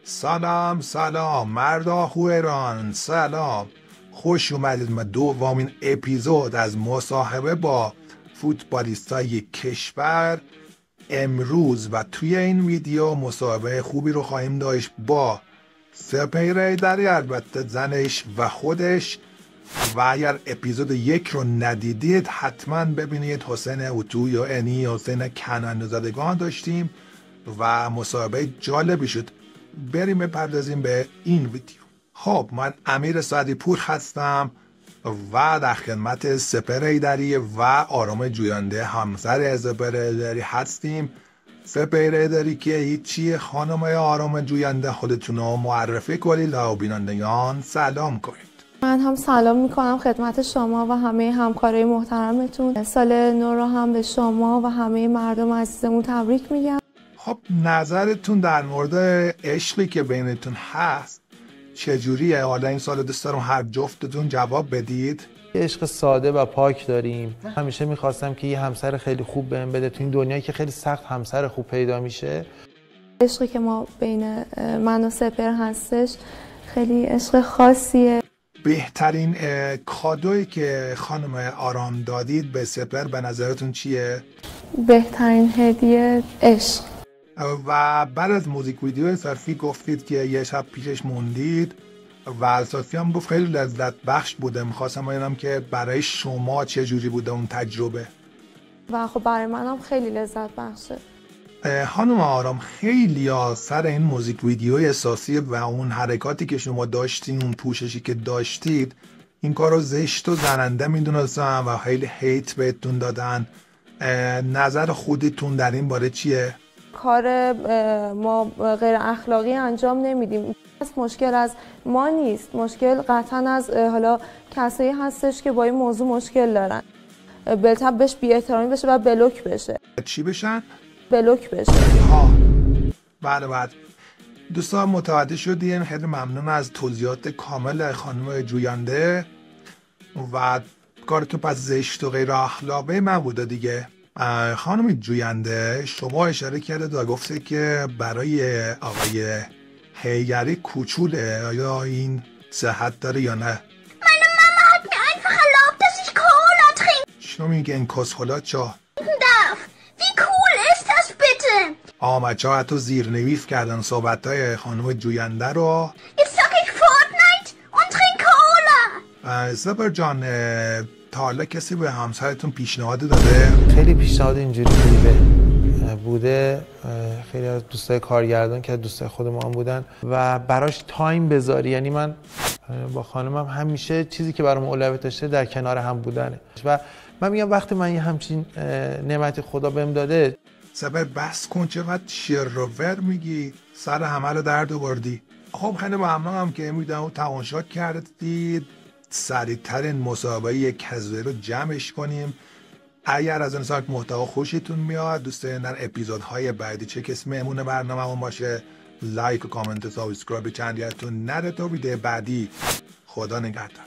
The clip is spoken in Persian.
سلام مردا خویران، سلام، خوش اومدید به دومین اپیزود از مصاحبه با فوتبالیستای کشور. امروز و توی این ویدیو مصاحبه خوبی رو خواهیم داشت با سپهر ایدری، البته زنش و خودش. و اگر اپیزود 1 رو ندیدید حتما ببینید. حسین اوتو یا انی حسین کنندزادگان داشتیم و مصاحبه جالبی شد. بریم بپردازیم به این ویدیو. خب من امیر سعدی پور هستم و در خدمت سپهر ایدری و آرام جوینده همسر سپهر ایدری هستیم. سپهر ایدری که هیچی، خانم آرام جوینده خودتون رو معرفی کنید و بینندگان سلام کنید. من هم سلام میکنم خدمت شما و همه همکارای محترمتون. سال نو رو هم به شما و همه مردم عزیزمون تبریک میگم. خب نظرتون در مورد عشقی که بینتون هست چجوریه؟ حالا این سال دوست دارم هر جفتتون جواب بدید. عشق ساده و پاک داریم. همیشه میخواستم که یه همسر خیلی خوب بهم بده تو این دنیایی که خیلی سخت همسر خوب پیدا میشه. عشقی که ما بین من و سپهر هستش خیلی عشق خاصیه. بهترین کادویی که خانم آرام دادید به سپهر به نظرتون چیه؟ بهترین هدیه عشق. و بعد از موزیک ویدیو صرفی گفتید که یه شب پیشش موندید و صرفی هم گفت خیلی لذت بخش بوده. میخواستم ببینم که برای شما چه جوری بوده اون تجربه. و خب برای منم خیلی لذت بخشه. خانم آرام، خیلی سر این موزیک ویدیوی اساسی و اون حرکاتی که شما داشتین، اون پوششی که داشتید، این کار رو زشت و زننده میدونستن و خیلی هیت بهتون دادن. نظر خودتون در این باره چیه؟ کار ما غیر اخلاقی انجام نمیدیم. مشکل از ما نیست، مشکل قطعا از حالا کسایی هستش که با این موضوع مشکل دارن. بهتر بهش بی احترامی بشه و بلوک بشه. چی بشن؟ بلوک بشه. بعد دوستان متوجه شدیم. خیلی ممنون از توضیحات کامل خانم جوینده و کارتون پس زشت و غیر اخلاقی من بوده دیگه. خانم جوینده شما اشاره کرده و گفته که برای آقای هیگری کوچوله. آیا این صحت داره یا نه؟ Meine Mama hat mir einfach erlaubt, dass ich Cola trinken شما میگن کسخلات چا؟ darf. Wie cool ist das bitte? آمچه ها حتی زیرنویس کردن صحبتهای خانم جوینده رو. Jetzt zocke ich Fortnite und trink Cola. سپهر جان، تا حالا کسی به همسرتون پیشنهاد داده؟ خیلی پیشنهاد اینجوری بوده. خیلی از دوستای کارگردان که دوستای خود ما هم بودن و براش تایم بذاری. یعنی من با خانمم همیشه چیزی که برام اولویت داشته در کنار هم بودنه و من میگم وقتی من یه همچین نعمتی خدا بهم داده. سپهر بس کن، چقدر شیر رو ور میگی، سر همه رو درد آوردی. خب خیلی ممنونم که میدونم تماشا کردید. سریعتر این مسابقه یک کزوه رو جمعش کنیم. اگر از این سایت محتوا خوشتون میاد، دوست دارین در اپیزودهای بعدی چه کسی مهمون برنامه‌مون باشه، لایک و کامنت و سابسکرایب چند یادتون نره تا ویدیو بعدی. خدا نگهدار.